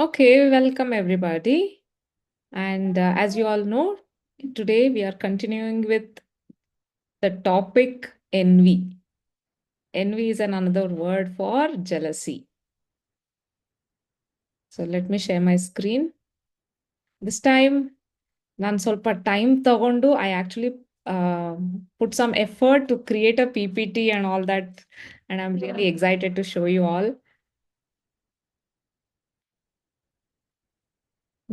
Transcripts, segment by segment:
Okay, welcome everybody. And as you all know, today we are continuing with the topic envy. Envy is another word for jealousy. So let me share my screen. This time, ನಾನು ಸ್ವಲ್ಪ time ತಗೊಂಡು I actually put some effort to create a PPT and all that. And I'm really excited to show you all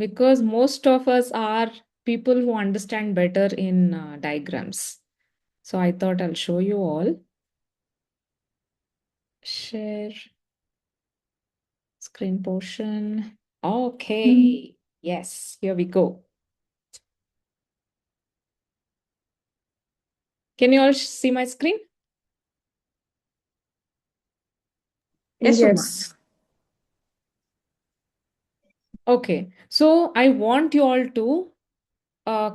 because most of us are people who understand better in diagrams. So I thought I'll show you all. Share screen portion. Okay. Yes, here we go. Can you all see my screen? Yes, Uma. Yes. Okay. So I want you all to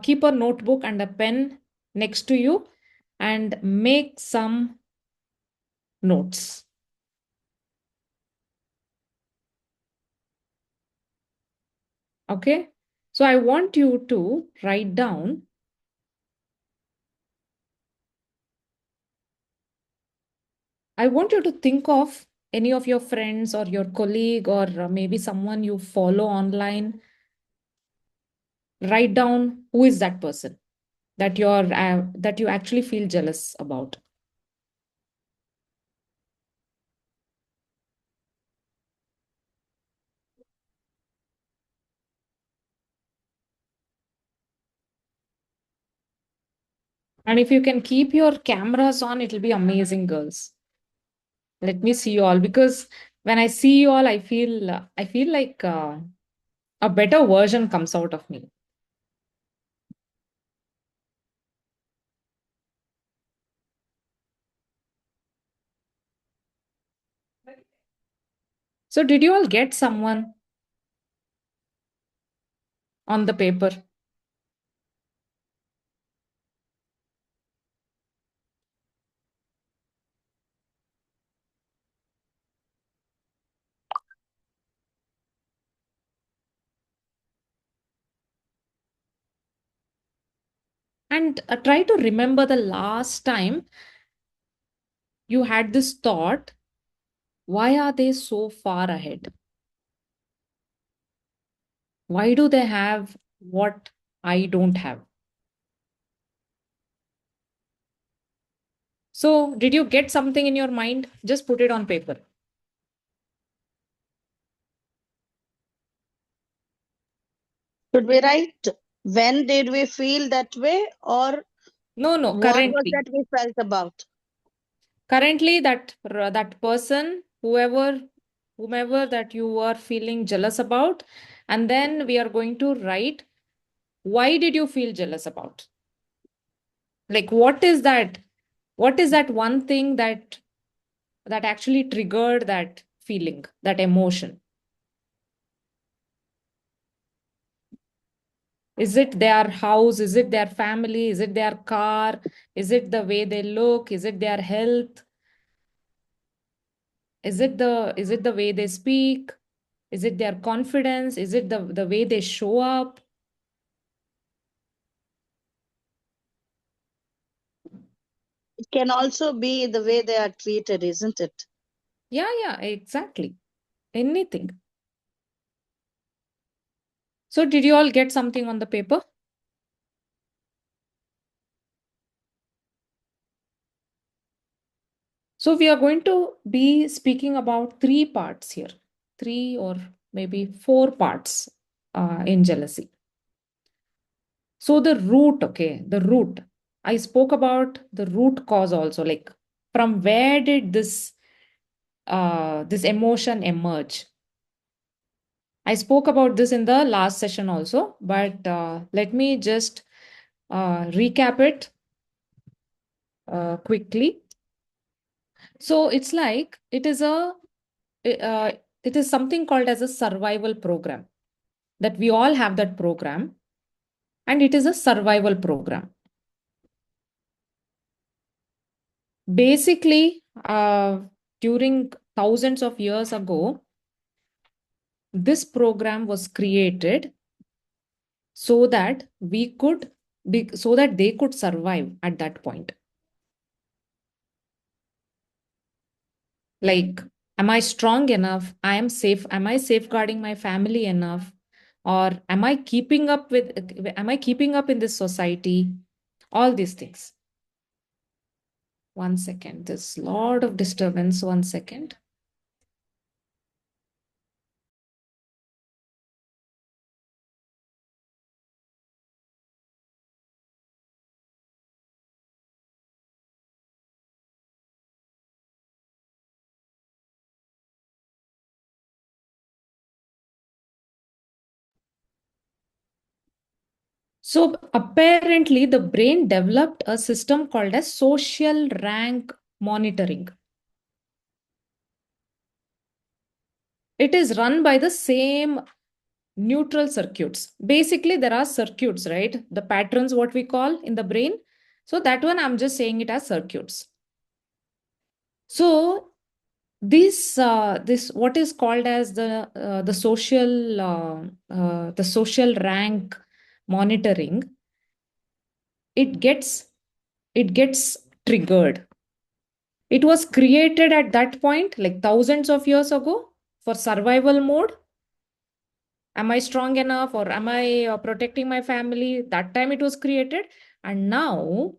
keep a notebook and a pen next to you and make some notes. Okay. So I want you to write down. I want you to think of any of your friends or your colleague or maybe someone you follow online. Write down who is that person that you actually feel jealous about. And if you can keep your cameras on, it'll be amazing, girls. Let me see you all because when I see you all, I feel like a better version comes out of me. So, did you all get someone on the paper? And try to remember the last time you had this thought, why are they so far ahead? Why do they have what I don't have? So, did you get something in your mind? Just put it on paper. Should we write when did we feel that way or No, what was currently. that we felt about? Currently, that person, whomever that you are feeling jealous about, and then we are going to write, why did you feel jealous about? Like, what is that one thing that actually triggered that feeling, that emotion? Is it their house? Is it their family? Is it their car? Is it the way they look? Is it their health? Is it the way they speak? Is it their confidence? Is it the way they show up? It can also be the way they are treated, isn't it? Yeah, exactly. Anything. So did you all get something on the paper? So we are going to be speaking about three parts here, three or maybe four parts in jealousy. So the root, okay, the root. I spoke about the root cause also, like from where did this emotion emerge? I spoke about this in the last session also, but let me just recap it quickly. So it's like uh, it is something called as a survival program that we all have that program, and it is a survival program. Basically, during thousands of years ago, This program was created so that we could be, so that they could survive at that point. Like, am I strong enough? I am safe. Am I safeguarding my family enough? Or am I keeping up in this society? All these things. One second. There's a lot of disturbance. One second. So apparently the brain developed a system called as social rank monitoring. It is run by the same neutral circuits. Basically, there are circuits, right? The patterns, what we call in the brain. So that one, I'm just saying it as circuits. So this what is called as the social rank monitoring. It gets triggered. It was created at that point, like thousands of years ago, for survival mode. Am I strong enough, or am I protecting my family? That time it was created. And now,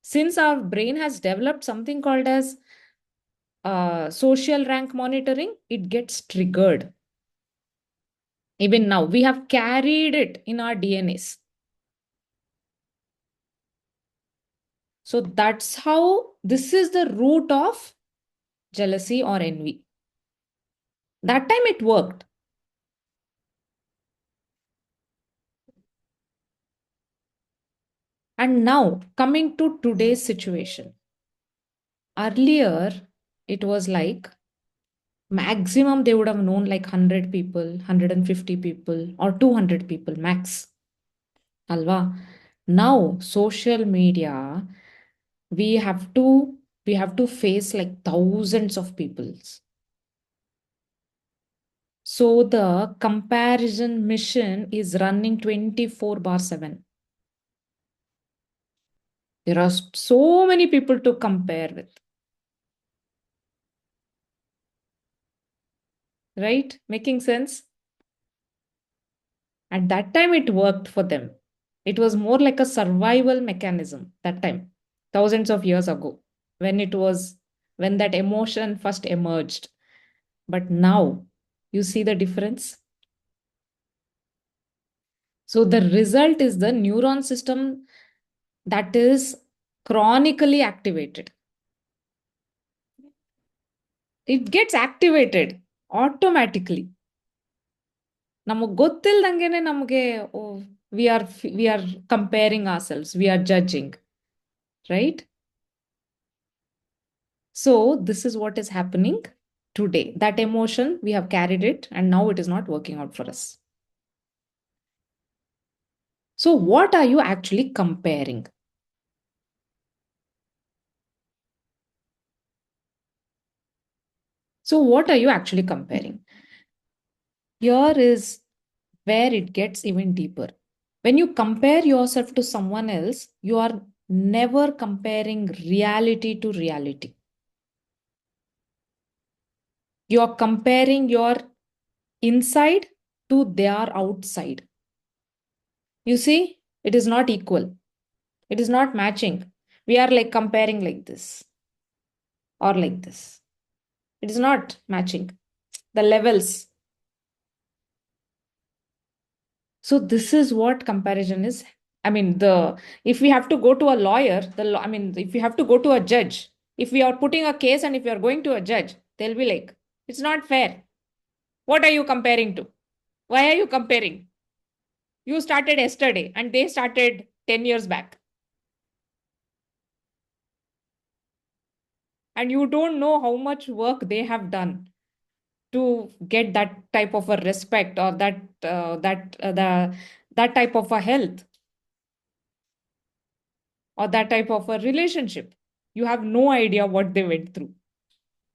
since our brain has developed something called as social rank monitoring, it gets triggered. Even now, we have carried it in our DNAs. So that's how this is the root of jealousy or envy. That time it worked. And now, coming to today's situation. Earlier, it was like maximum they would have known like 100 people, 150 people, or 200 people max. Alva. Now, social media, we have to we have to face like thousands of peoples. So the comparison mission is running 24 bar 7. There are so many people to compare with, right? Making sense? At that time, it worked for them. It was more like a survival mechanism that time, thousands of years ago, when when that emotion first emerged. But now, you see the difference? So the result is the neuron system that is chronically activated. It gets activated automatically. ನಮಗೆ ಗೊತ್ತಿಲ್ದಂಗೆನೆ ನಮಗೆ we are comparing ourselves, we are judging, right? So this is what is happening today. That emotion, we have carried it, and now it is not working out for us. So what are you actually comparing? So what are you actually comparing? Here is where it gets even deeper. When you compare yourself to someone else, you are never comparing reality to reality. You are comparing your inside to their outside. You see, it is not equal. It is not matching. We are like comparing like this or like this. It is not matching. The levels. So this is what comparison is. I mean, the if we have to go to a lawyer, I mean, if we have to go to a judge, if we are putting a case and if we are going to a judge, they'll be like, it's not fair. What are you comparing to? Why are you comparing? You started yesterday and they started 10 years back. And you don't know how much work they have done to get that type of a respect, or that type of a health, or that type of a relationship. You have no idea what they went through,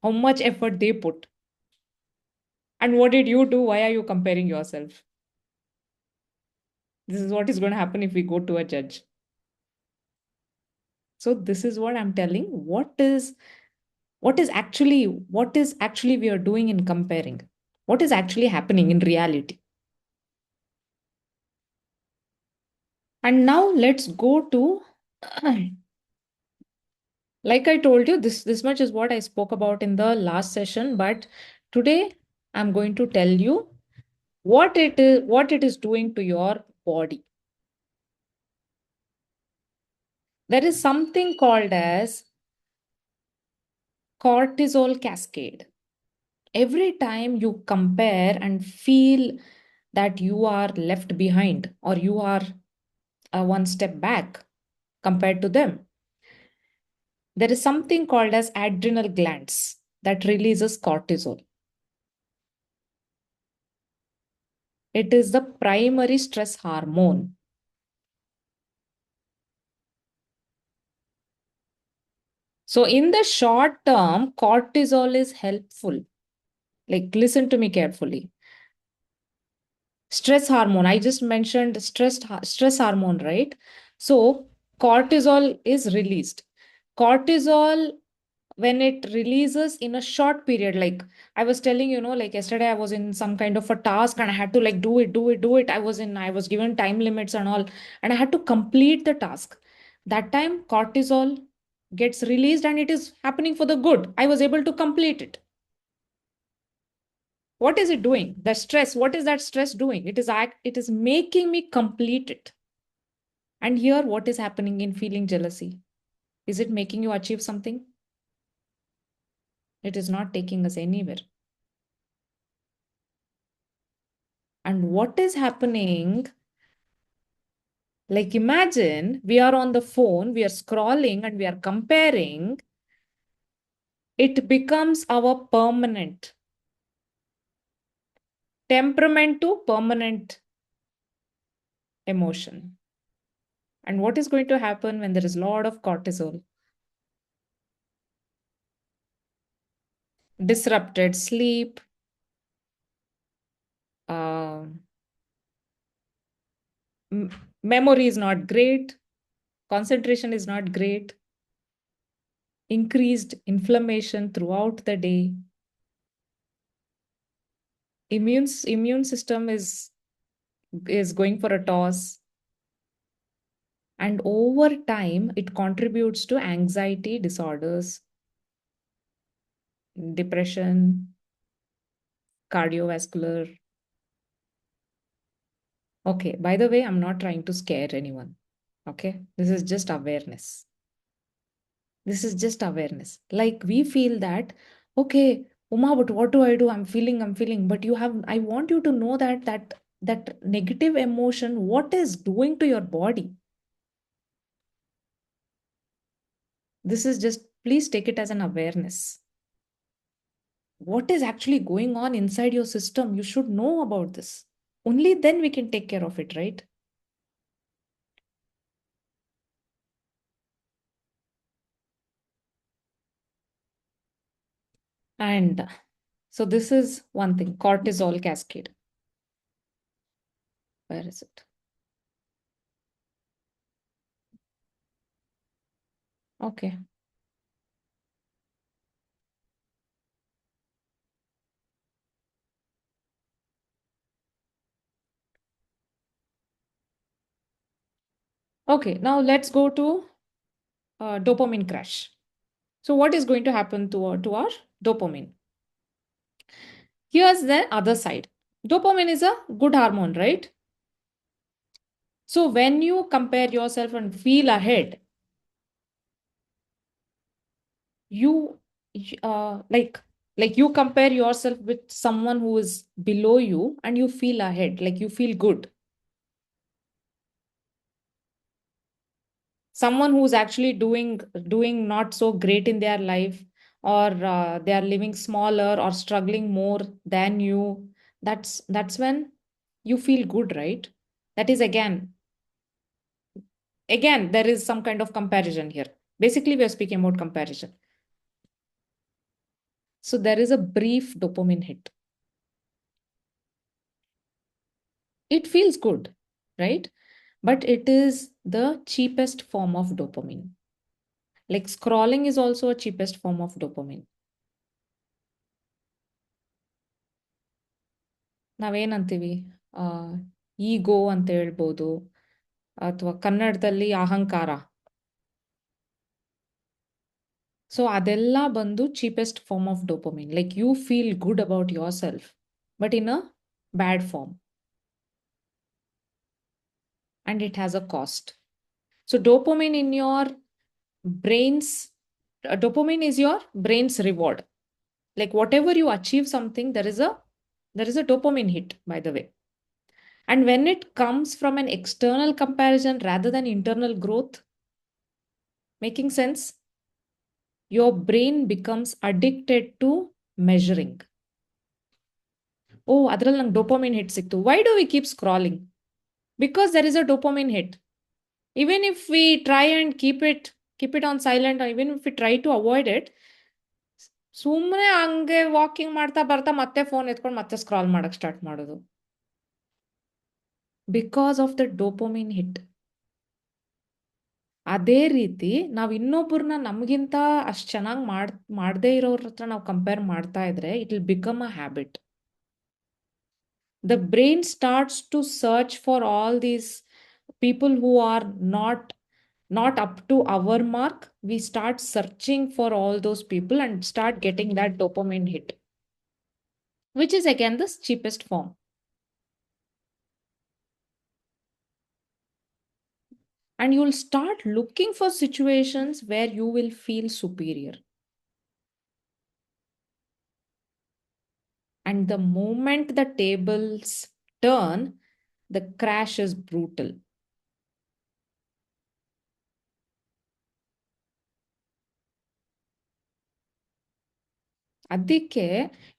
how much effort they put. And what did you do? Why are you comparing yourself? This is what is going to happen if we go to a judge. So this is what I'm telling. What is actually we are doing in comparing? What is actually happening in reality? And now let's go to like I told you, this much is what I spoke about in the last session, but today I'm going to tell you what it is doing to your body. There is something called as cortisol cascade. Every time you compare and feel that you are left behind or you are one step back compared to them, there is something called as adrenal glands that releases cortisol. It is the primary stress hormone. So, in the short term, cortisol is helpful. Like, listen to me carefully. Stress hormone, I just mentioned stress hormone, right? So, cortisol is released. Cortisol, when it releases in a short period, like I was telling, like yesterday I was in some kind of a task and I had to like do it. I was given time limits and all, and I had to complete the task. That time cortisol gets released and it is happening for the good. I was able to complete it. What is it doing? The stress, what is that stress doing? It is making me complete it. And here, what is happening in feeling jealousy? Is it making you achieve something? It is not taking us anywhere. And what is happening? Like, imagine we are on the phone, we are scrolling and we are comparing. It becomes our permanent temperament to permanent emotion. And what is going to happen when there is a lot of cortisol? Disrupted sleep, uh, memory is not great, concentration is not great, increased inflammation throughout the day. Immune system is going for a toss. And over time, it contributes to anxiety disorders, depression, cardiovascular. Okay, by the way, I'm not trying to scare anyone. Okay, this is just awareness. This is just awareness. Like we feel that, okay, Uma, but what do I do? I'm feeling. But I want you to know that negative emotion, what is doing to your body. This is just, please take it as an awareness. What is actually going on inside your system? You should know about this. Only then we can take care of it, right? And so this is one thing, cortisol cascade. Where is it? Okay. Okay, now let's go to dopamine crash. So what is going to happen to our dopamine? Here's the other side. Dopamine is a good hormone, right? So when you compare yourself and feel ahead, you like you compare yourself with someone who is below you and you feel ahead, like you feel good. Someone who's actually doing not so great in their life, or they are living smaller or struggling more than you, that's when you feel good, right? That is again there is some kind of comparison here. Basically we are speaking about comparison. So there is a brief dopamine hit. It feels good, right? But it is the cheapest form of dopamine. Like scrolling is also a cheapest form of dopamine. ನಾವೇನಂತೀವಿ ಈಗೋ ಅಂತ ಹೇಳ್ಬೋದು, ಅಥವಾ ಕನ್ನಡದಲ್ಲಿ ಅಹಂಕಾರ. So ಅದೆಲ್ಲ ಬಂದು cheapest form of dopamine. Like you feel good about yourself, but in a bad form. And it has a cost. So dopamine in your brain's dopamine is your brain's reward. Like whatever you achieve something, there is a dopamine hit, by the way. And when it comes from an external comparison rather than internal growth, making sense, your brain becomes addicted to measuring. Oh, adral nang dopamine hit siktu. Why do we keep scrolling? Because there is a dopamine hit. Even if we try and keep it on silent, or even if we try to avoid it, ಸುಮ್ಮನೆ ಹಂಗೆ walking ಮಾಡ್ತಾ ಬರ್ತಾ ಮತ್ತೆ phone ಎತ್ಕೊಂಡು ಮತ್ತೆ scroll ಮಾಡಕ್ start ಮಾಡೋದು. Because of the dopamine hit. ಅದೇ ರೀತಿ ನಾವು ಇನ್ನೊಬ್ಬರನ್ನ ನಮಗಿಂತ ಅಷ್ಟು ಚೆನ್ನಾಗಿ ಮಾಡದೇ ಇರೋರ ಹತ್ರ ನಾವು ಕಂಪೇರ್ ಮಾಡ್ತಾ ಇದ್ರೆ it will become a habit. The brain starts to search for all these people who are not up to our mark. We start searching for all those people and start getting that dopamine hit, which is again the cheapest form. And you'll start looking for situations where you will feel superior. And the moment the tables turn, the crash is brutal. ಅದಕ್ಕೆ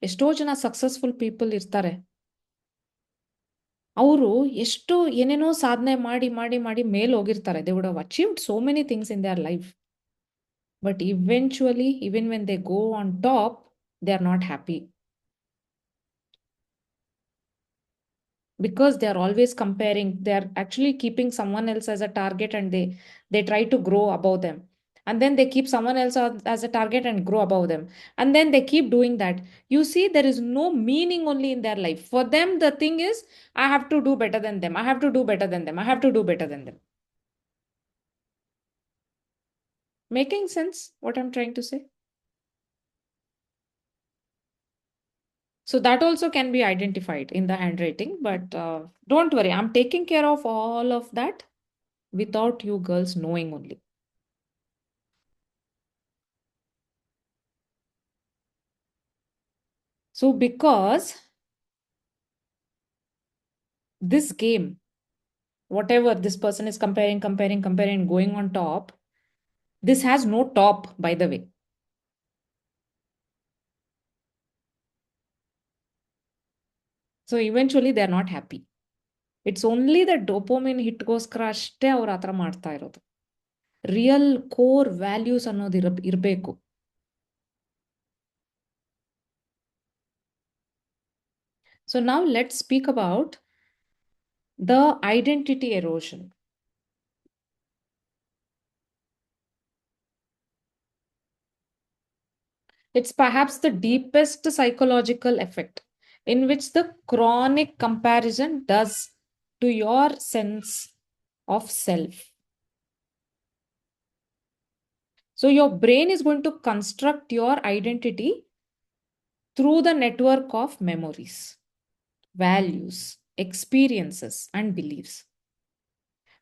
ಎಷ್ಟೋ ಜನ successful people ಇರ್ತಾರೆ. ಅವರು ಎಷ್ಟು ಏನೇನೋ ಸಾಧನೆ ಮಾಡಿ ಮಾಡಿ ಮಾಡಿ ಮೇಲೆ ಹೋಗಿರ್ತಾರೆ. They would have achieved so many things in their life. But eventually, even when they go on top, they are not happy. Because they are always comparing, they are actually keeping someone else as a target, and they try to grow above them, and then they keep someone else as a target and grow above them, and then they keep doing that. You see, there is no meaning only in their life. For them, the thing is, I have to do better than them, I have to do better than them, I have to do better than them. Making sense what I'm trying to say? So that also can be identified in the handwriting, but don't worry, I'm taking care of all of that without you girls knowing only. So because this game, whatever this person is comparing, going on top, this has no top, by the way. So eventually they're not happy. It's only the dopamine hitಗೋಸ್ಕರ ಅಷ್ಟೇ ಅವ್ರು ಆ ಥರ ಮಾಡ್ತಾ ಇರೋದು. Real core values ಅನ್ನೋದು ಇರಬೇಕು. So now let's speak about the identity erosion. It's perhaps the deepest psychological effect in which the chronic comparison does to your sense of self. So your brain is going to construct your identity through the network of memories, values, experiences, and beliefs.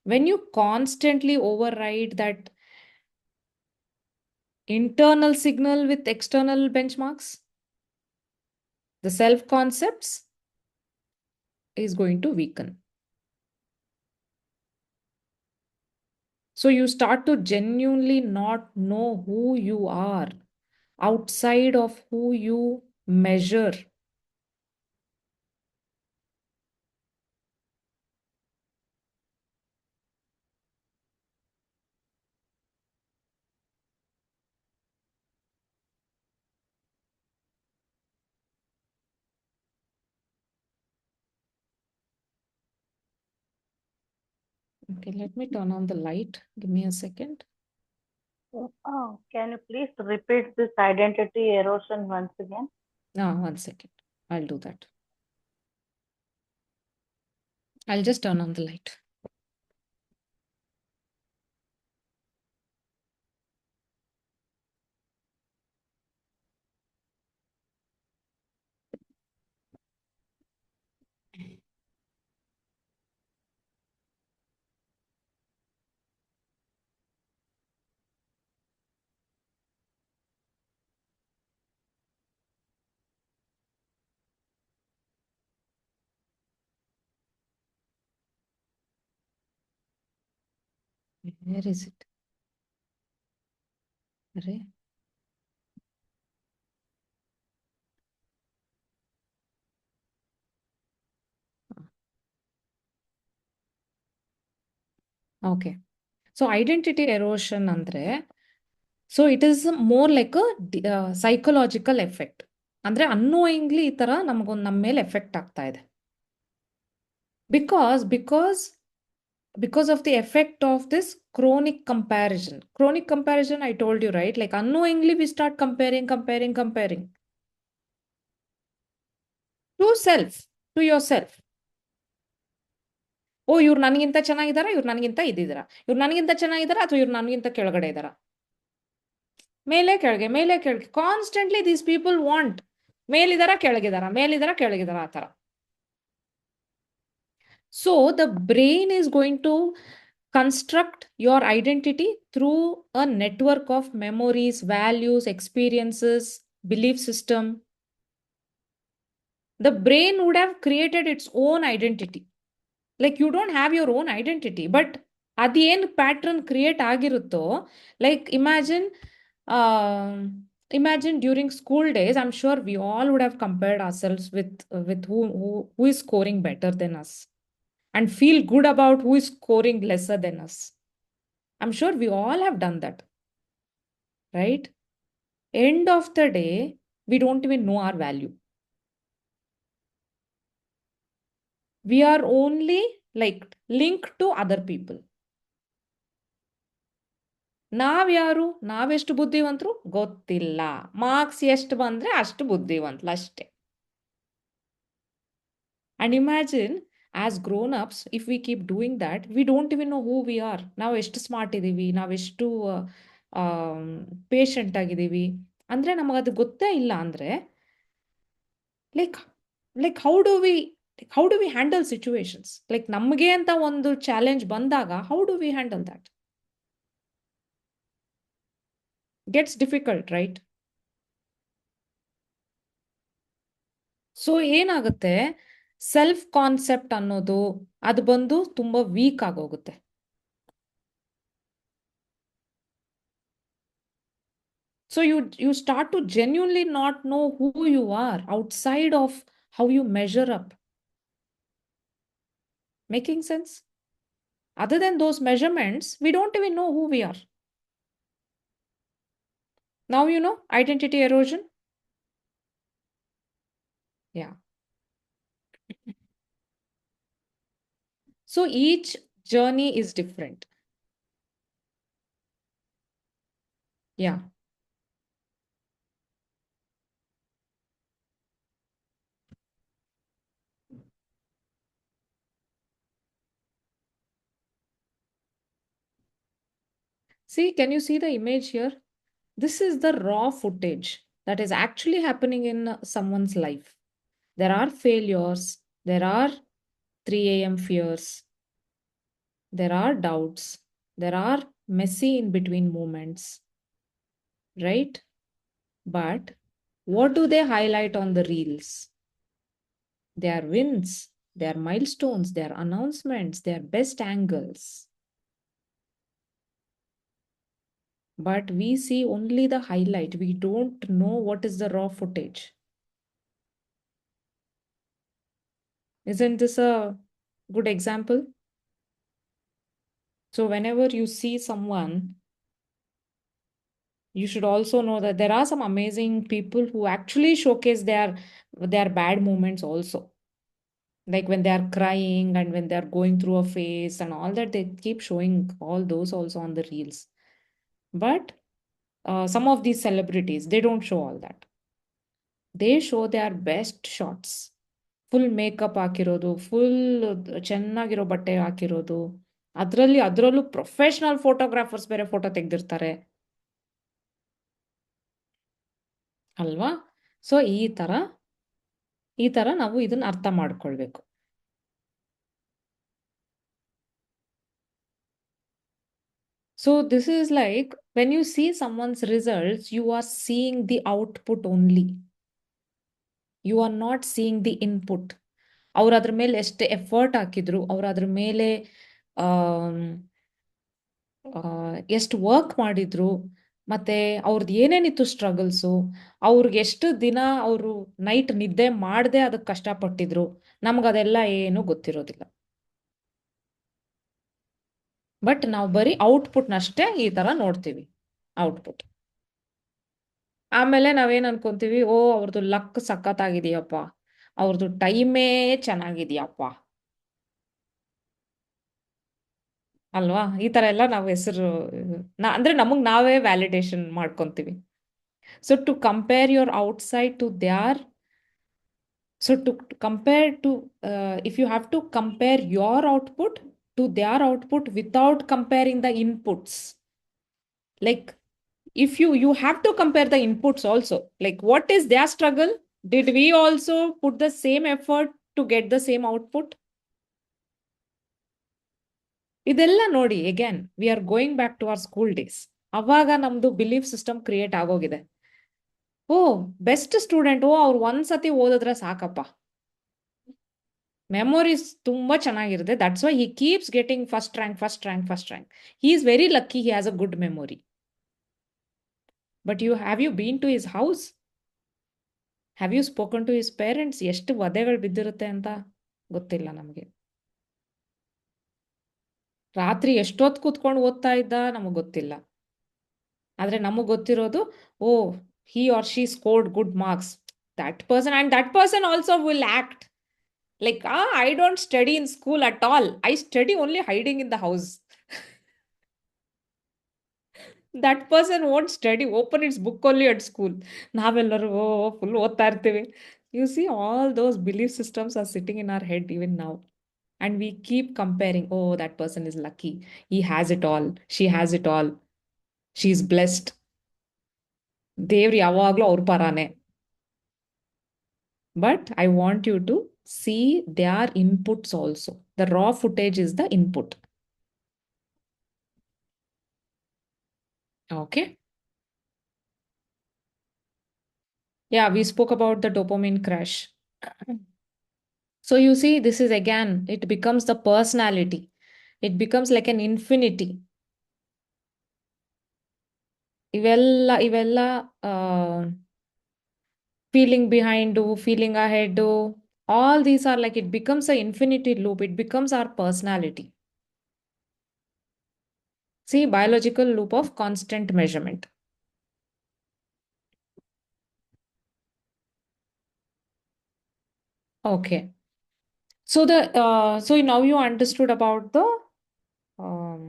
When you constantly override that internal signal with external benchmarks, the self concepts is going to weaken. So you start to genuinely not know who you are outside of who you measure. Okay, let me turn on the light. Give me a second. Oh, can you please repeat this identity erosion once again? Ah, 1 second. I'll do that. I'll just turn on the light. Where is it? Array? Okay. So identity erosion andre, so it is more like a psychological effect. ಅಂದ್ರೆ annoyingly ಈ ತರ ನಮಗೊಂದು ನಮ್ಮ ಮೇಲೆ effect ಆಗ್ತಾ ಇದೆ. Because of the effect of this chronic comparison. Chronic comparison, I told you, right? Like unknowingly we start comparing to self, to yourself. ಓ ಇವ್ರು ನನಗಿಂತ ಚೆನ್ನಾಗಿದ್ದಾರಾ, ಇವ್ರು ನನಗಿಂತ ಇದ್ದಿದ್ದೀರಾ, ಇವ್ರು ನನಗಿಂತ ಚೆನ್ನಾಗಿದ್ದಾರಾ ಅಥವಾ ಇವ್ರು ನನಗಿಂತ ಕೆಳಗಡೆ ಇದ್ದಾರಾ, ಮೇಲೆ ಕೆಳಗೆ ಕಾನ್ಸ್ಟೆಂಟ್ಲಿ ದೀಸ್ ಪೀಪಲ್ ವಾಂಟ್ ಮೇಲಿದಾರ ಕೆಳಗಿದಾರ ಆ ತರ. So the brain is going to construct your identity through a network of memories, values, experiences, belief system. The brain would have created its own identity. Like you don't have your own identity, but ಅದೇನ್ pattern create ಆಗಿರುತ್ತೋ, like imagine during school days, I'm sure we all would have compared ourselves with who is scoring better than us and feel good about who is scoring lesser than us. I'm sure we all have done that, right? End of the day, we don't even know our value. We are only like linked to other people. ನಾವ್ಯಾರು, ನಾವೆಷ್ಟು ಬುದ್ಧಿವಂತರು ಗೊತ್ತಿಲ್ಲ, marks ಎಷ್ಟು ಬಂದ್ರೆ ಅಷ್ಟು ಬುದ್ಧಿವಂತರು ಅಷ್ಟೇ. And imagine, as grown-ups, if we keep doing that, we don't even know who we are. ನಾವು ಎಷ್ಟು ಸ್ಮಾರ್ಟ್ ಇದೀವಿ, ನಾವೆಷ್ಟು ಪೇಷಂಟ್ ಆಗಿದ್ದೀವಿ ಅಂದ್ರೆ ನಮಗದು ಗೊತ್ತೇ ಇಲ್ಲ ಅಂದ್ರೆ, like like how do we handle situations? Like ನಮಗೆ ಅಂತ ಒಂದು ಚಾಲೆಂಜ್ ಬಂದಾಗ how do we handle that? Gets difficult, right? So ಏನಾಗುತ್ತೆ, ಸೆಲ್ಫ್ ಕಾನ್ಸೆಪ್ಟ್ ಅನ್ನೋದು ಅದು ಬಂದು ತುಂಬಾ ವೀಕ್ ಆಗೋಗುತ್ತೆ. So you start to genuinely not know who you are outside of how you measure up. Making sense? Other than those measurements, we don't even know who we are. Now you know identity erosion? Yeah. So each journey is different. Yeah. See, can you see the image here? This is the raw footage that is actually happening in someone's life. There are failures, there are 3 a.m. fears, there are doubts, there are messy in between moments, right? But what do they highlight on the reels? Their wins, their milestones, their announcements, their best angles. But we see only the highlight. We don't know what is the raw footage. Isn't this a good example? So whenever you see someone, you should also know that there are some amazing people who actually showcase their bad moments also. Like when they are crying and when they are going through a phase and all that, they keep showing all those also on the reels. But some of these celebrities, they don't show all that. They show their best shots. Full makeup ಹಾಕಿರೋದು, full ಚೆನ್ನಾಗಿರೋ ಬಟ್ಟೆ ಹಾಕಿರೋದು, ಅದರಲ್ಲೂ professional photographers ಬೇರೆ photo ತೆಗೆದಿರ್ತಾರೆ ಅಲ್ವಾ? So ಈ ತರ ನಾವು ಇದನ್ನ ಅರ್ಥ ಮಾಡ್ಕೊಳ್ಬೇಕು. So this is like when you see someone's results, you are seeing the output only. You are not seeing the input. ಅವ್ರು ಅದ್ರ ಮೇಲೆ ಎಷ್ಟು ಎಫರ್ಟ್ ಹಾಕಿದ್ರು, ಅವ್ರು ಅದ್ರ ಮೇಲೆ ಎಷ್ಟು ವರ್ಕ್ ಮಾಡಿದ್ರು, ಮತ್ತೆ ಅವ್ರದ್ದು ಏನೇನಿತ್ತು ಸ್ಟ್ರಗಲ್ಸು, ಅವ್ರಿಗೆ ಎಷ್ಟು ದಿನ ಅವರು ನೈಟ್ ನಿದ್ದೆ ಮಾಡದೆ ಅದಕ್ಕೆ ಕಷ್ಟಪಟ್ಟಿದ್ರು, ನಮ್ಗದೆಲ್ಲ ಏನು ಗೊತ್ತಿರೋದಿಲ್ಲ. ಬಟ್ ನಾವು ಬರೀ ಔಟ್ಪುಟ್ನಷ್ಟೇ ಈ ತರ ನೋಡ್ತೀವಿ, ಔಟ್ಪುಟ್. ಆಮೇಲೆ ನಾವೇನ್ ಅನ್ಕೊಂತೀವಿ, ಓ ಅವ್ರದ್ದು ಲಕ್ ಸಖತ್ತಾಗಿದೆಯಪ್ಪ, ಅವ್ರದ್ದು ಟೈಮೇ ಚೆನ್ನಾಗಿದೆಯಪ್ಪ ಅಲ್ವಾ? ಈ ತರ ಎಲ್ಲ ನಾವು ಹೆಸರು ಅಂದ್ರೆ ನಮಗ್ ನಾವೇ ವ್ಯಾಲಿಡೇಷನ್ ಮಾಡ್ಕೊಂತೀವಿ. So to compare your outside to their, so to compare to if you have to compare your output to their output without comparing the inputs, like if you have to compare the inputs also, like what is their struggle, did we also put the same effort to get the same output? ಇದೆಲ್ಲ ನೋಡಿ, again we are going back to our school days. ಅವಾಗ ನಮ್ದು belief system create ಆಗೋಗಿದೆ. Oh best student, ಓ ಅವ್ರು ಒಂದ್ಸತಿ ಓದಿದ್ರೆ ಸಾಕಪ್ಪ, memories ತುಂಬಾ ಚೆನ್ನಾಗಿರುತ್ತೆ, that's why he keeps getting first rank first rank first rank. He is very lucky, he has a good memory. But have you been to his house? Have you spoken to his parents? ಎಷ್ಟು ವಧೆಗಳು ಬಿದ್ದಿರುತ್ತೆ ಅಂತ ಗೊತ್ತಿಲ್ಲ ನಮಗೆ. ರಾತ್ರಿ ಎಷ್ಟೊತ್ತು ಕೂತ್ಕೊಂಡು ಓದ್ತಾ ಇದ್ದ ನಮಗೆ ಗೊತ್ತಿಲ್ಲ. ಆದ್ರೆ ನಮಗೆ ಗೊತ್ತಿರೋದು, ಓ he or she scored good marks. That person, and that person also will act like, I don't study in school at all, I study only hiding in the house. That person won't study, open its book only at school. ನಾವೆಲ್ಲರೂ full ಓದ್ತಾ ಇರ್ತೀವಿ. You see, all those belief systems are sitting in our head even now. And we keep comparing, oh, that person is lucky, he has it all, she has it all, she's blessed. ದೇವ್ರು ಯಾವಾಗ್ಲೂ ಅವ್ರ ಪರಾನೆ. But I want you to see their inputs also. The raw footage is the input. Okay. Yeah, we spoke about the dopamine crash. So you see, this is again, it becomes the personality. It becomes like an infinity. ಇವೆಲ್ಲ feeling behind, feeling ahead, all these are like, it becomes an infinity loop. It becomes our personality. See, biological loop of constant measurement. Okay. So so now you understood about um,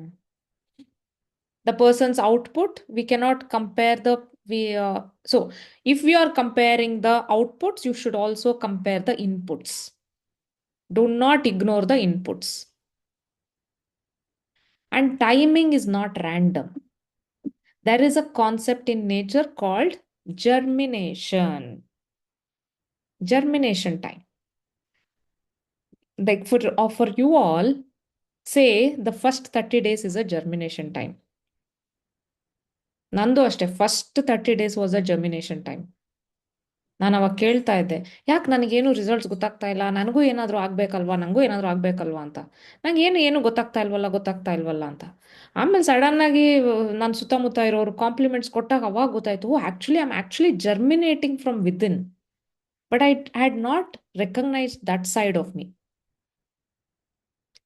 the person's output. We cannot compare so if we are comparing the outputs, you should also compare the inputs. Do not ignore the inputs. And timing is not random. There is a concept in nature called germination. Germination time. Like for you all, say the first 30 days is a germination time. ನಂದು ಅಷ್ಟೇ, first 30 days was a germination time. ನಾನು ಅವಾಗ ಕೇಳ್ತಾ ಇದ್ದೆ, ಯಾಕೆ ನನಗೇನು results ಗೊತ್ತಾಗ್ತಾ ಇಲ್ಲ, ನನಗೂ ಏನಾದರೂ ಆಗ್ಬೇಕಲ್ವಾ ಅಂತ. ನಂಗೆ ಏನು ಗೊತ್ತಾಗ್ತಾ ಇಲ್ವಲ್ಲ ಅಂತ. ಆಮೇಲೆ ಸಡನ್ ಆಗಿ ನನ್ನ ಸುತ್ತಮುತ್ತ ಇರೋರು ಕಾಂಪ್ಲಿಮೆಂಟ್ಸ್ ಕೊಟ್ಟಾಗ ಅವಾಗ ಗೊತ್ತಾಯ್ತು, actually I am actually germinating from within. But I had not recognise that side of me.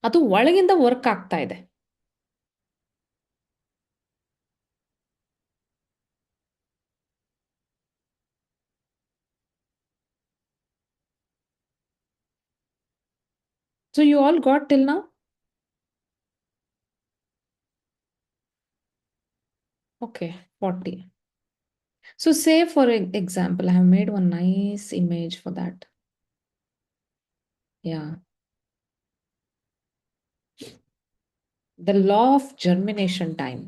ಅದು ಒಳಗಿಂದ ವರ್ಕ್ ಆಗ್ತಾ ಇದೆ. So you all got till now? Okay, 40. So say for example, I have made one nice image for that. Yeah. The law of germination time.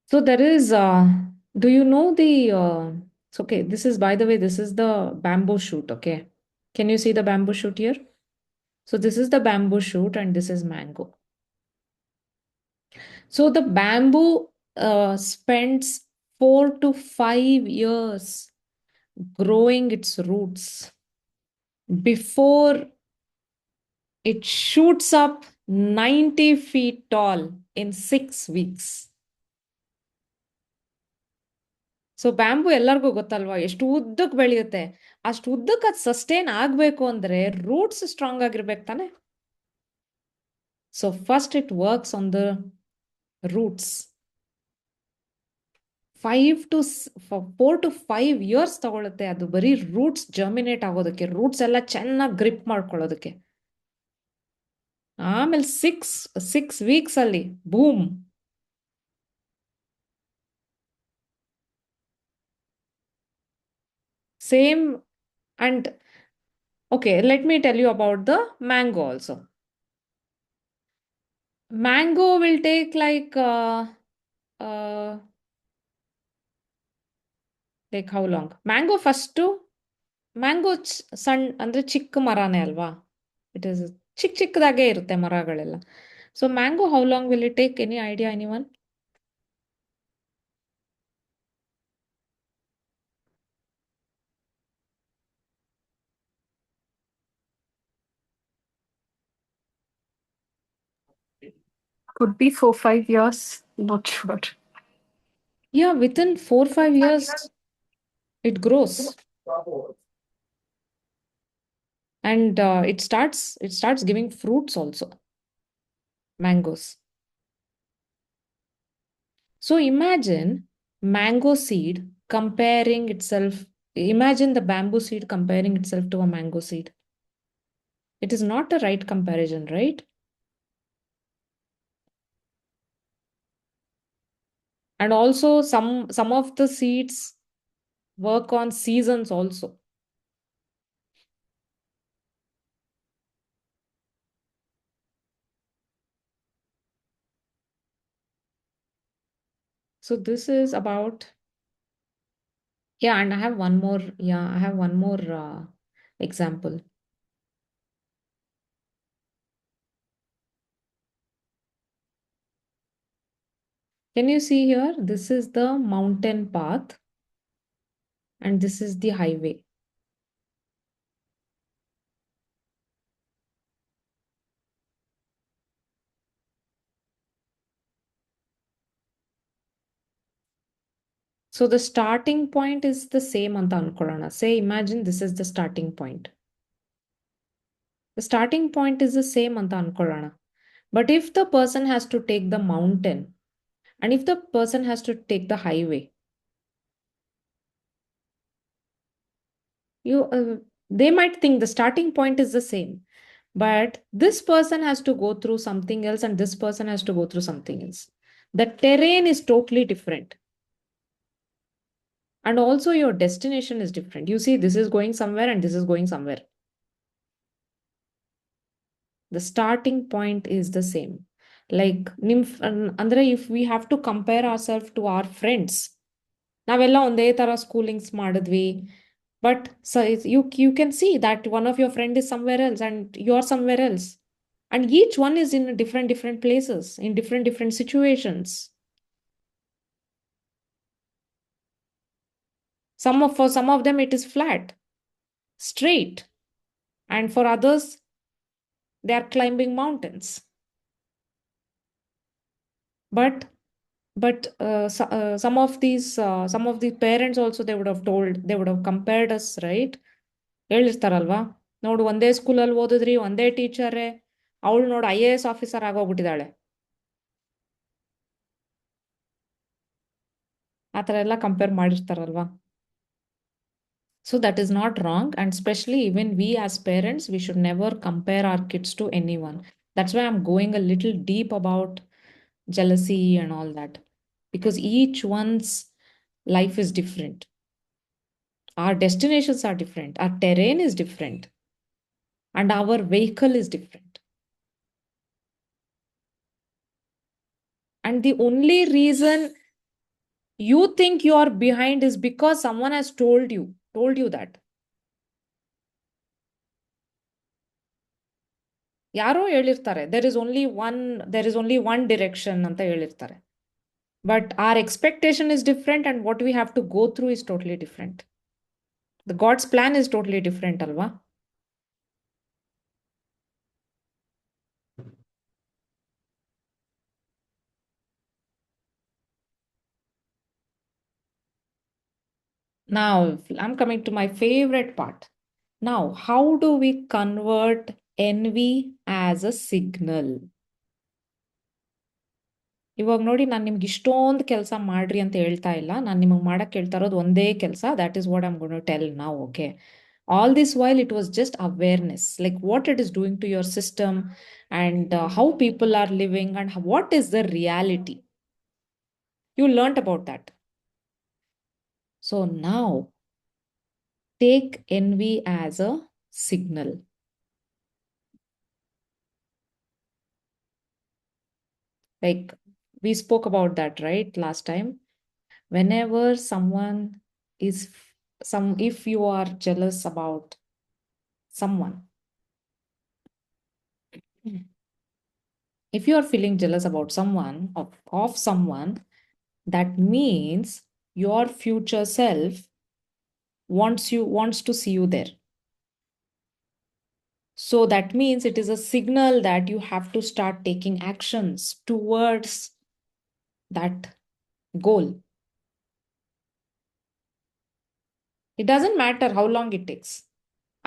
So there is, do you know the, so okay, this is, by the way, this is the bamboo shoot, okay? Can you see the bamboo shoot here? So this is the bamboo shoot and this is mango. So the bamboo spends 4 to 5 years growing its roots before it shoots up 90 feet tall in 6 weeks. So bamboo ಎಲ್ಲರಿಗೂ ಗೊತ್ತಲ್ವಾ ಎಷ್ಟು ಉದ್ದಕ್ಕೆ ಬೆಳೆಯುತ್ತೆ. ಅಷ್ಟು ಉದ್ದಕ್ಕೆ ಅದು sustain ಆಗಬೇಕು ಅಂದ್ರೆ ರೂಟ್ಸ್ ಸ್ಟ್ರಾಂಗ್ ಆಗಿರ್ಬೇಕು ತಾನೆ. So first it works on the roots. 4 to 5 years ತಗೊಳುತ್ತೆ ಅದು ಬರೀ ರೂಟ್ಸ್ ಜರ್ಮಿನೇಟ್ ಆಗೋದಕ್ಕೆ, ರೂಟ್ಸ್ ಎಲ್ಲ ಚೆನ್ನಾಗಿ ಗ್ರಿಪ್ ಮಾಡ್ಕೊಳ್ಳೋದಕ್ಕೆ. ಆಮೇಲೆ ಸಿಕ್ಸ್ ವೀಕ್ಸ್ ಅಲ್ಲಿ boom. Same. And okay, let me tell you about the mango also. Mango will take uh, like how long? Mango first mango ಸಣ್ಣ ಅಂದ್ರೆ ಚಿಕ್ಕ ಮರನೇ ಅಲ್ವಾ? ಇಟ್ ಇಸ್ ಚಿಕ್ಕದಾಗೆ ಇರುತ್ತೆ ಮರಗಳೆಲ್ಲ. So mango how long will it take? Any idea anyone? Could be 4 5 years. Not sure. Yeah, within 4 5 years it grows. And it starts giving fruits also, mangoes. So imagine mango seed comparing itself. Imagine the bamboo seed comparing itself to a mango seed. It is not a right comparison, right? And also some of the seeds work on seasons also. So this is about, yeah, and I have one more, example. Can you see here? This is the mountain path and this is the highway. So the starting point is the same on the Ankorana. Say, imagine this is the starting point. The starting point is the same on the Ankorana. But if the person has to take the mountain and if the person has to take the highway, they might think the starting point is the same. But this person has to go through something else and this person has to go through something else. The terrain is totally different. And also your destination is different. You see, this is going somewhere and this is going somewhere. The starting point is the same. Like, Andre, if we have to compare ourselves to our friends, ನಾವೆಲ್ಲ ಒಂದೇ ತರ ಸ್ಕೂಲಿಂಗ್ಸ್ ಮಾಡಿದ್ವಿ. But so you can see that one of your friend is somewhere else and you're somewhere else. And each one is in different places, in different situations. For some of them, it is flat, straight. And for others, they are climbing mountains. But some of the parents also, they would have compared us, right? ಹೇಳಿರ್ತಾರಲ್ವಾ, ನೋಡು ಒಂದೇ ಸ್ಕೂಲಲ್ಲಿ ಓದಿದ್ರಿ, ಒಂದೇ ಟೀಚರೇ, ಅವಳು ನೋಡು IAS officer ಆಗೋಗ್ಬಿಟ್ಟಿದ್ದಾಳೆ. ಆ ಥರ ಎಲ್ಲ compare ಮಾಡಿರ್ತಾರಲ್ವಾ. So that is not wrong. And especially even we as parents, we should never compare our kids to anyone. That's why I'm going a little deep about jealousy and all that. Because each one's life is different. Our destinations are different. Our terrain is different. And our vehicle is different. And the only reason you think you are behind is because someone has told you that. ಯಾರೋ ಹೇಳಿರ್ತಾರೆ there is only one direction ಅಂತ ಹೇಳಿರ್ತಾರೆ. But our expectation is different and what we have to go through is totally different. The God's plan is totally different, alva? Now, I'm coming to my favorite part. Now, how do we convert envy as a signal? ಇವಾಗ ನೋಡಿ ನಾನು ನಿಮ್ಗೆ ಇಷ್ಟೊಂದು ಕೆಲಸ ಮಾಡ್ರಿ ಅಂತ ಹೇಳ್ತಾ ಇಲ್ಲ. ನಾನು ನಿಮಗೆ ಮಾಡಕ್ಕೆ ಹೇಳ್ತಾ ಇರೋದು ಒಂದೇ ಕೆಲಸ. That is what I'm going to tell now, okay? All this while it was just awareness, like what it is doing to your system and how people are living and what is the reality. You learnt about that. So now take envy as a signal. Like we spoke about that, right? Last time. Whenever someone is if you are jealous about someone, if you are feeling jealous about someone of someone, that means your future self wants to see you there. So that means it is a signal that you have to start taking actions towards that goal. It doesn't matter how long it takes.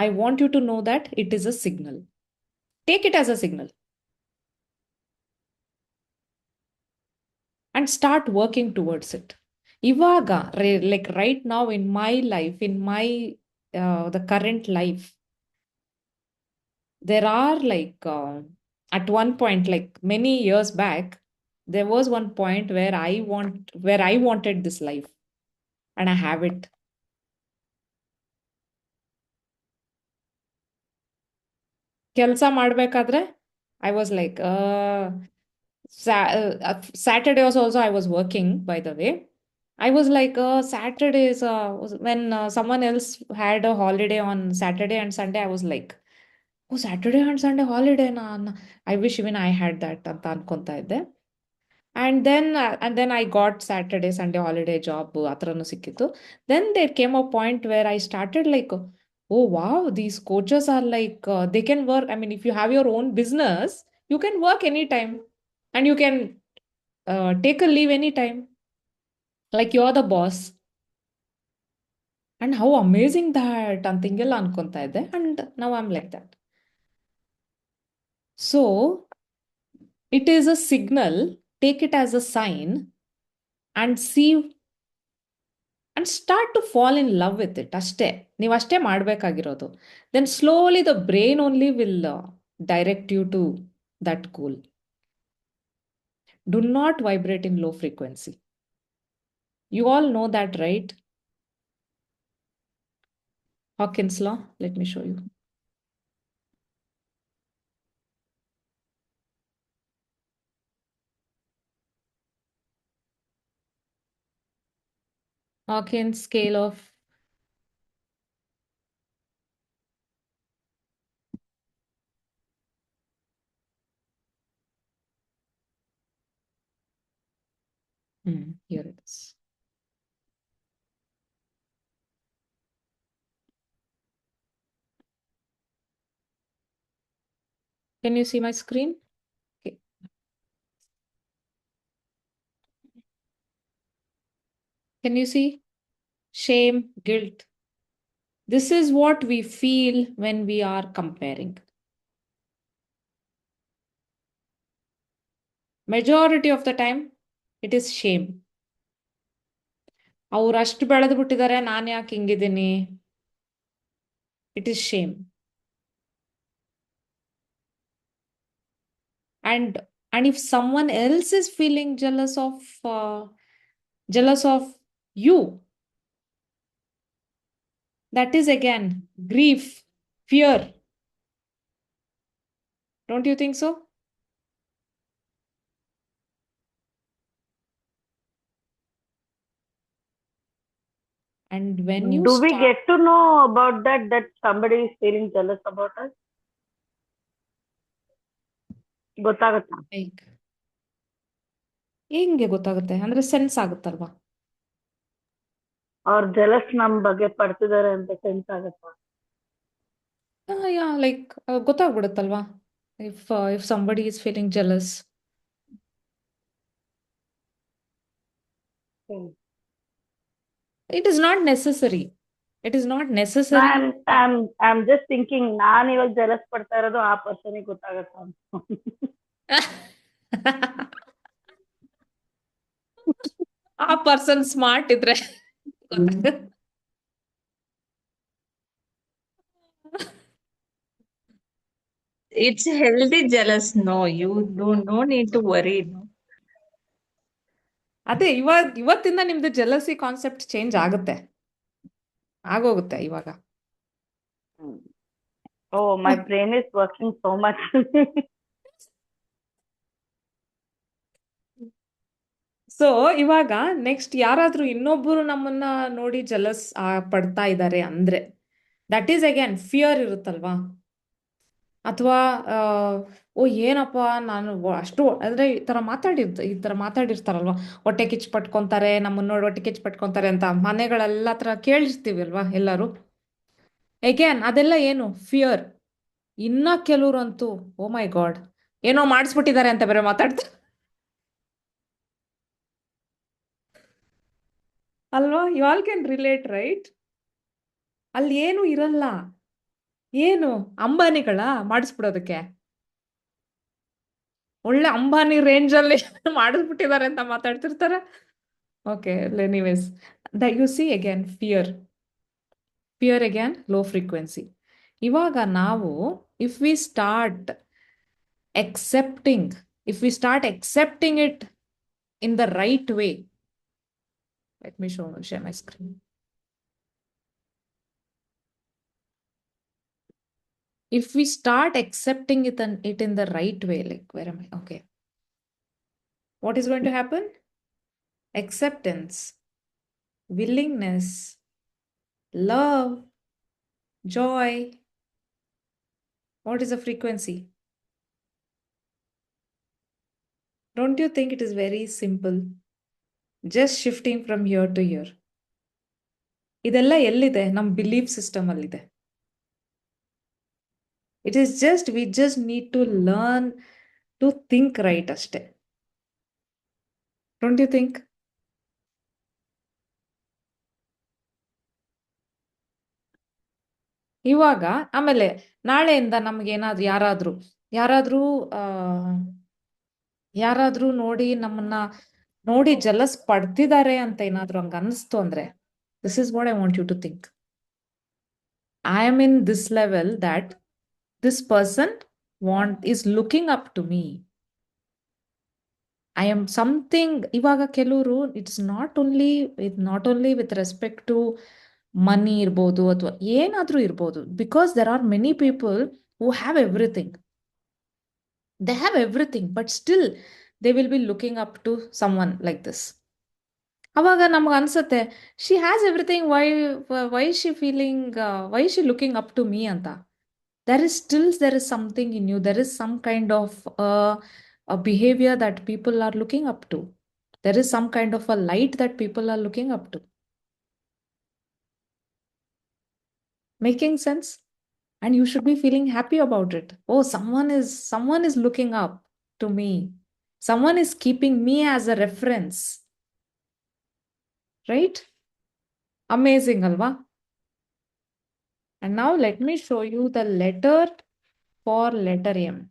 I want you to know that it is a signal. Take it as a signal and start working towards it. Ivaga, like right now in my life, in my the current life, there are like at one point, like many years back, there was one point where I wanted this life and I have it. ಕೆಲಸ ಮಾಡ್ಬೇಕಾದ್ರೆ I was like Saturday was also I was working, by the way. I was like Saturdays when someone else had a holiday on Saturday and Sunday, I was like, oh, Saturday and Sunday holiday na. I wish even I had that ಅಂತ ಅನ್ಕೊಂತಾ ಇದ್ದೆ. And then I got Saturday Sunday holiday job atranu ಸಿಕ್ಕಿತ್ತು. Then there came a point where I started like, oh wow, these coaches are like they can work. I mean, if you have your own business, you can work anytime and you can take a leave anytime, like you're the boss. And how amazing that ಅಂತಿಂಗೆಲ್ಲ ಅನ್ಕೊಂತಾ ಇದ್ದೆ. And now I'm like that. So it is a signal. Take it as a sign and see and start to fall in love with it. ಅಷ್ಟೇ ನೀವು ಅಷ್ಟೇ ಮಾಡಬೇಕಾಗಿರೋದು. Then slowly the brain only will direct you to that goal. Do not vibrate in low frequency. You all know that, right? Hawkins law. Let me show you. Hawkins scale of here it is. Can you see my screen? Okay. Can you see? Shame, guilt. This is what we feel when we are comparing. Majority of the time, it is shame. ಅವ್ರು ಅಷ್ಟು ಬೆಳೆದು ಬಿಟ್ಟಿದ್ದಾರೆ, ನಾನು ಯಾಕೆ ಹಿಂಗಿದ್ದೀನಿ? It is shame. And if someone else is feeling jealous of you, that is again grief, fear. Don't you think so? And when you Do we start, get to know about that somebody is feeling jealous about us? ಗೊತ್ತಾಗುತ್ತಾ? like, ಹೆಂಗೆ ಗೊತ್ತಾಗುತ್ತೆ ಅಂದ್ರೆ sense ಆಗುತ್ತಲ್ವಾ? ಅವ್ರ jealous ನಮ್ ಬಗ್ಗೆ ಪಡ್ತಿದ್ದಾರೆ ಅಂತ sense ಆಗುತ್ತಾ? Yeah like ಗೊತ್ತಾಗ್ಬಿಡುತ್ತಲ್ವಾ if somebody is feeling jealous. It is not necessary. It is not necessary. I'm just thinking, ನಾನ್ ಇವಾಗ ಜೆಲಸ್ ಪಡ್ತಾ ಇರೋದು ಆ ಪರ್ಸನಿಗೆ ಗೊತ್ತಾಗತ್ತಾ ಅಂತ. ಆ ಪರ್ಸನ್ ಸ್ಮಾರ್ಟ್ ಇದ್ರೆ It's healthy jealous. No, you don't no need to worry. No. ಅದೇ ಇವತ್ತಿಂದ ನಿಮ್ದು ಜೆಲಸಿ ಕಾನ್ಸೆಪ್ಟ್ ಚೇಂಜ್ ಆಗುತ್ತೆ, ಆಗೋಗುತ್ತೆ ಇವಾಗ. Oh, my brain is working so much. So ಇವಾಗ ನೆಕ್ಸ್ಟ್ ಯಾರಾದ್ರೂ ಇನ್ನೊಬ್ಬರು ನಮ್ಮನ್ನ ನೋಡಿ ಜಲಸ್ ಪಡ್ತಾ ಇದ್ದಾರೆ ಅಂದ್ರೆ ದಟ್ ಈಸ್ ಅಗೇನ್ ಫಿಯರ್ ಇರುತ್ತಲ್ವಾ? ಅಥವಾ ಓ ಏನಪ್ಪ ನಾನು ಅಷ್ಟು ಅಂದ್ರೆ ಈ ತರ ಮಾತಾಡಿರ್ತಾರಲ್ವಾ, ಹೊಟ್ಟೆ ಕಿಚ್ಚು ಪಟ್ಕೊಂತಾರೆ, ನಮ್ಮನ್ನ ನೋಡಿ ಹೊಟ್ಟೆ ಕಿಚ್ಚು ಪಟ್ಕೊಂತಾರೆ ಅಂತ ಮನೆಗಳೆಲ್ಲ ಹತ್ರ ಕೇಳಿರ್ತೀವಿ ಅಲ್ವಾ ಎಲ್ಲರೂ. ಅಗೇನ್ ಅದೆಲ್ಲ ಏನು ಫಿಯರ್. ಇನ್ನ ಕೆಲವ್ರಂತೂ ಓ ಮೈ ಗಾಡ್ ಏನೋ ಮಾಡಿಸ್ಬಿಟ್ಟಿದ್ದಾರೆ ಅಂತ ಬೇರೆ ಮಾತಾಡ್ತಾರೆ ಅಲ್ವಾ? You all can relate right? ಅಲ್ಲಿ ಏನು ಇರಲ್ಲ, ಏನು ಅಂಬಾನಿಗಳ ಮಾಡಿಸ್ಬಿಡೋದಕ್ಕೆ ಒಳ್ಳೆ ಅಂಬಾನಿ ರೇಂಜ್ ಅಲ್ಲಿ ಮಾಡಿಸ್ಬಿಟ್ಟಿದ್ದಾರೆ ಅಂತ ಮಾತಾಡ್ತಿರ್ತಾರೆ. Okay, anyways you see again fear again low frequency. ಇವಾಗ ನಾವು if we start accepting it in the right way. Let me share my screen. If we start accepting it in the right way, like where am I? Okay. What is going to happen? Acceptance, willingness, love, joy. What is the frequency? Don't you think it is very simple? Just shifting from here to here. ಇದೆಲ್ಲ ಎಲ್ಲಿದೆ? ನಮ್ಮ belief system ಅಲ್ಲಿದೆ. It is we just need to learn to think right ಅಷ್ಟೇ. Don't you think? ಇವಾಗ ಆಮೇಲೆ ನಾಳೆಯಿಂದ ನಮ್ಗೇನಾದ್ರೂ ಯಾರಾದ್ರೂ ನೋಡಿ ನಮ್ಮನ್ನ ನೋಡಿ ಜಲಸ್ ಪಡ್ತಿದ್ದಾರೆ ಅಂತ ಏನಾದ್ರೂ ಹಂಗ ಅನಿಸ್ತು ಅಂದ್ರೆ, this is what I want you to think. I am in this level that this person is looking up to me. I am something. ಇವಾಗ ಕೆಲವರು it's not only with respect to money ಇರ್ಬೋದು ಅಥವಾ ಏನಾದ್ರೂ ಇರ್ಬೋದು, because there are many people who have everything. They have everything, but still they will be looking up to someone like this. ಅವಾಗ ನಮ್ಗೆ ಅನ್ಸುತ್ತೆ, she has everything, why is she looking up to me ಅಂತ. there is something in you, there is some kind of a behavior that people are looking up to. There is some kind of a light that people are looking up to. Making sense? And you should be feeling happy about it. Oh, someone is looking up to me. Someone is keeping me as a reference. Right? Amazing, alva? And now let me show you the letter for letter M.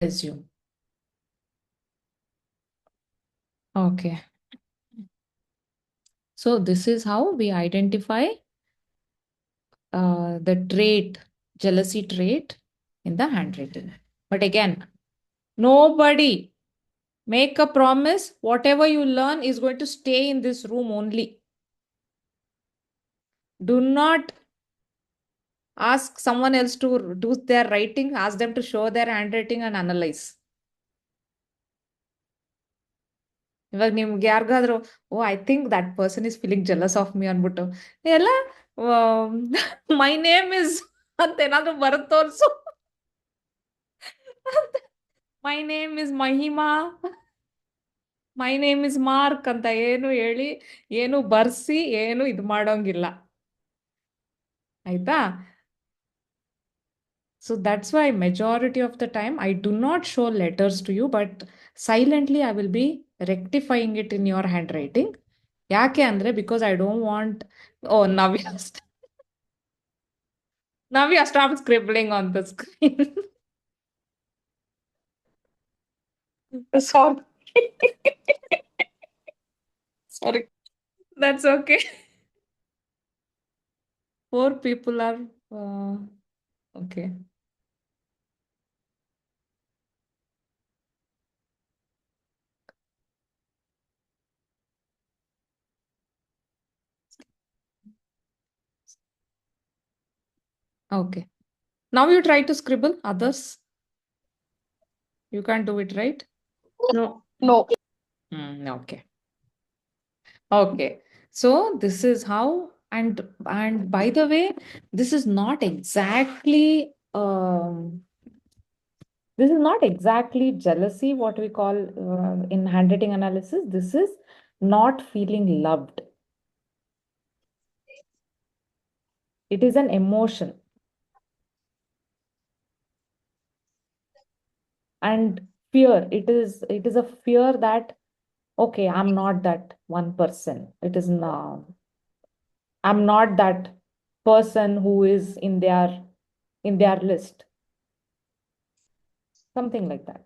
assume. Okay. So this is how we identify the trait, jealousy trait in the handwriting. But again, nobody make a promise. Whatever you learn is going to stay in this room only. Do not ask someone else to do their writing. Ask them to show their handwriting and analyze. ಇವಾಗ ನಿಮ್ಗೆ ಯಾರಿಗಾದ್ರೂ I think that person is feeling jealous of me ಅಂದ್ಬಿಟ್ಟು ಎಲ್ಲ my name is ಅಂತ ಏನಾದ್ರು ಬರುತ್ತೆ ತೋರ್ಸು. My name is Mahima, my name is mark ಅಂತ ಏನು ಹೇಳಿ ಏನು ಬರ್ಸಿ ಏನು ಇದು ಮಾಡೋಂಗಿಲ್ಲ ಆಯ್ತಾ. So that's why majority of the time I do not show letters to you, but silently I will be rectifying it in your handwriting. ಯಾಕೆ ಅಂದ್ರೆ because I don't want, oh, Navya, stop scribbling on the screen. Sorry. Sorry. That's okay. 4 people are okay. Okay. Now you try to scribble others. You can't do it, right? No. No. Okay. Okay. So this is how, and by the way, this is not exactly jealousy, what we call in handwriting analysis. This is not feeling loved. It is an emotion. And fear, it is a fear that, okay, I'm not that one person. It is now, I'm not that person who is in their list. Something like that.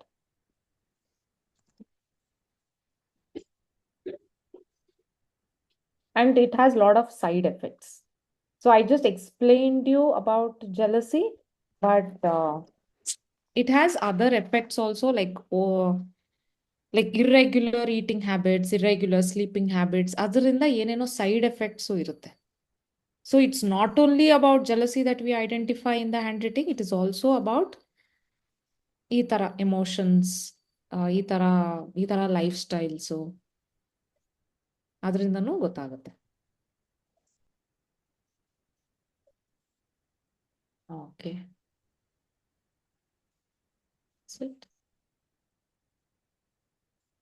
And it has a lot of side effects. So I just explained you about jealousy, but it has other effects also, like irregular eating habits, irregular sleeping habits. ಅದರಿಂದ ಏನೇನೋ side effects ಇರುತ್ತೆ. So it's not only about jealousy that we identify in the handwriting, it is also about ಈ ತರ emotions, ಈ ತರ life styles, ಅದರಿಂದನೂ ಗೊತ್ತಾಗುತ್ತೆ. Okay. That's it.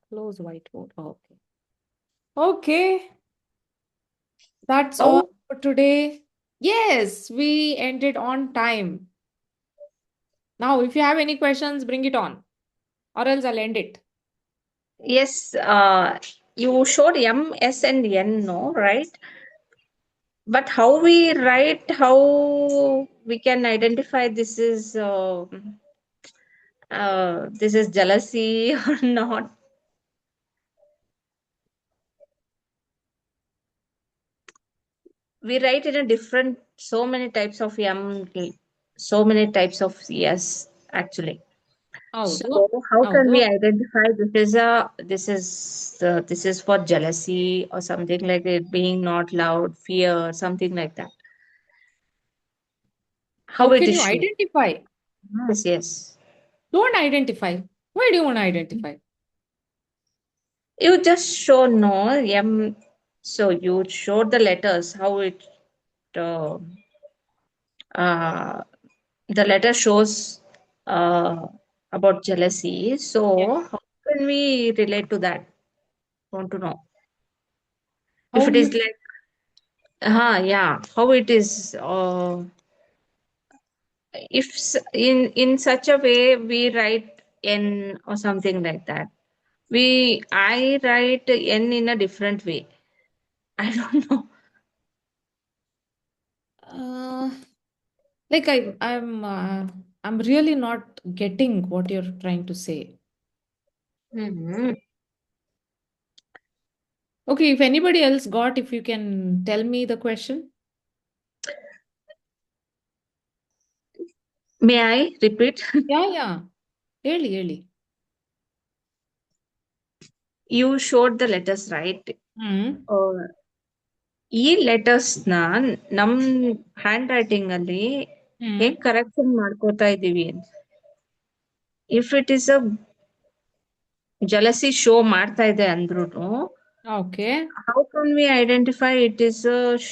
Close whiteboard. Okay. Okay. That's all for today. Yes, we ended on time. Now, if you have any questions, bring it on, or else I'll end it. Yes, you showed M, S, and N, no, right? But how we write, how we can identify this is jealousy or not? We write in a different, so many types of M, so many types of yes, actually. So how can we identify this is for jealousy or something like it, being not loud, fear, something like that? How it can is you shown? identify? Yes, yes. Don't identify. Why do you want to identify? You just show no M. So you showed the letters, how it uh, the letter shows about jealousy. So how can we relate to that? Want to know if How it you is like yeah, how it is if in such a way we write N or something like that. I write N in a different way. I don't know. like I'm I'm really not getting what you're trying to say. Mhm. Okay, if anybody else got, if you can tell me the question. May I repeat? Yeah. ಹೇಳಿ. You showed the letters, right? ಈ letters ನಮ್ hand writing ಅಲ್ಲಿ ಹೇಗ್ correction ಮಾಡ್ಕೋತಾ ಇದೀವಿ ಅಂತ. If it is a jealousy show ಮಾಡ್ತಾ ಇದೆ ಅಂದ್ರೂ Okay. how can we identify it is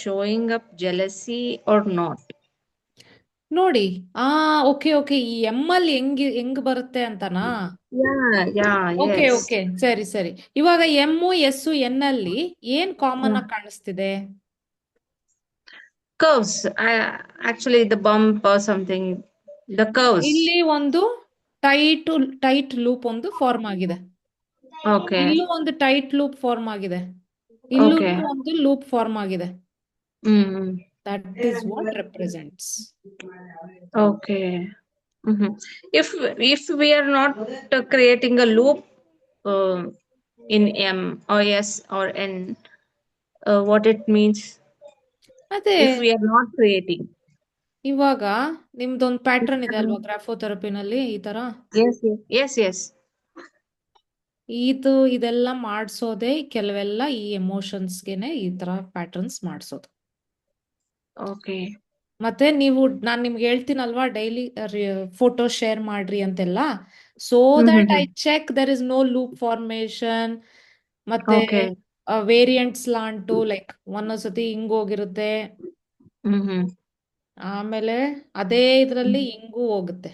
showing up jealousy or not? ನೋಡಿ ಓಕೆ ಈ ಎಮ್ ಅಲ್ಲಿ ಹೆಂಗ್ ಬರುತ್ತೆ ಅಂತನಾ? Yes. ಓಕೆ ಸರಿ. ಇವಾಗ ಎಮ್ ಎಸ್ ಎನ್ ಅಲ್ಲಿ ಏನ್ ಕಾಮನ್ ಆಗಿ ಕಾಣಿಸ್ತಿದೆ? Curves. Actually the bump or something. The curves. ಇಲ್ಲಿ ಒಂದು ಟೈಟ್ ಲೂಪ್ ಒಂದು ಫಾರ್ಮ್ ಆಗಿದೆ. Okay. ಇಲ್ಲೂ ಒಂದು ಟೈಟ್ ಲೂಪ್ ಫಾರ್ಮ್ ಆಗಿದೆ. ಇಲ್ಲೂ Okay. ಒಂದು ಲೂಪ್ ಫಾರ್ಮ್ ಆಗಿದೆ. That is what represents. Okay. If we are not creating a loop in M or S or N, what it means? ಅದೇ If we are not creating. ಇವಾಗ ನಿಮ್ದೊಂದು pattern ಇದೆ ಅಲ್ವಾ ಗ್ರಾಫೋಥೆರಪಿನಲ್ಲಿ ಈ ತರ? Yes. ಇದೆಲ್ಲ ಮಾಡ್ಸೋದೆ ಕೆಲವೆಲ್ಲ ಈ ಎಮೋಷನ್ಸ್ಗೆನೆ ಈ ತರ ಪ್ಯಾಟರ್ನ್ಸ್ ಮಾಡ್ಸೋದು. Okay. ಮತ್ತೆ ನಾನ್ ನಿಮ್ಗೆ ಹೇಳ್ತೀನಲ್ವಾ ಡೈಲಿ ಫೋಟೋ ಶೇರ್ ಮಾಡ್ರಿ ಅಂತೆಲ್ಲ, so that I check there is no loop formation. ಮತ್ತೆ Okay. ವೇರಿಯಂಟ್ಸ್ ಲಾಂಟು ಲೈಕ್ ಒಂದೊಂದ್ಸತಿ ಹಿಂಗೋಗಿರುತ್ತೆ, ಆಮೇಲೆ ಅದೇ ಇದ್ರಲ್ಲಿ ಹಿಂಗೂ ಹೋಗುತ್ತೆ.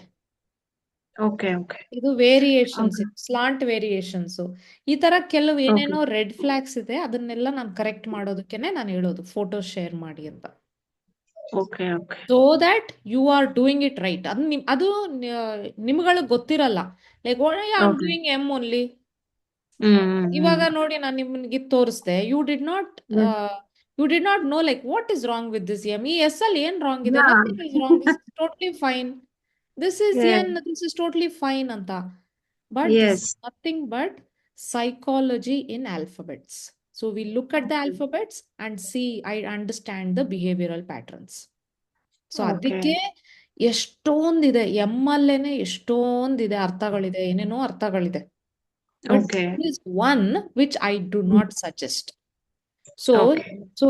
Okay. ಇದು ವೇರಿಯೇಷನ್ಸ್, ಸ್ಲಾಂಟ್ ವೇರಿಯೇಷನ್ಸ್. ಈ ತರ ಕೆಲವು ಏನೇನೋ ರೆಡ್ ಫ್ಲಾಗ್ಸ್ ಇದೆ, ಅದನ್ನೆಲ್ಲ ನಾನು ಕರೆಕ್ಟ್ ಮಾಡೋದಕ್ಕೇನೆ ನಾನು ಹೇಳೋದು ಫೋಟೋ ಶೇರ್ ಮಾಡಿ ಅಂತ. Okay. So that you are doing it right. ಅದು ನಿಮ್ಗಳಿಗೆ ಗೊತ್ತಿರಲ್ಲ. Like I am doing M only. ಇವಾಗ ನೋಡಿ ನಾನು ನಿಮ್ಗೆ ತೋರಿಸ್ದೆ, you did not know like what is wrong with this M. ಈ ಎಸ್ ಅಲ್ಲಿ ಏನ್ ರಾಂಗ್ ಇದೆ? Nothing is wrong, this is totally fine. This is N, this is totally fine ಅಂತ. But this is nothing but psychology in alphabets. So we look at the alphabets and see, I understand the behavioral patterns. So ಅದಕ್ಕೆ ಎಷ್ಟೊಂದಿದೆ, M ಅಲ್ಲೇನೆ ಎಷ್ಟೊಂದಿದೆ ಅರ್ಥಗಳಿದೆ, ಏನೇನೋ ಅರ್ಥಗಳಿದೆ. But there is one which I do not suggest. So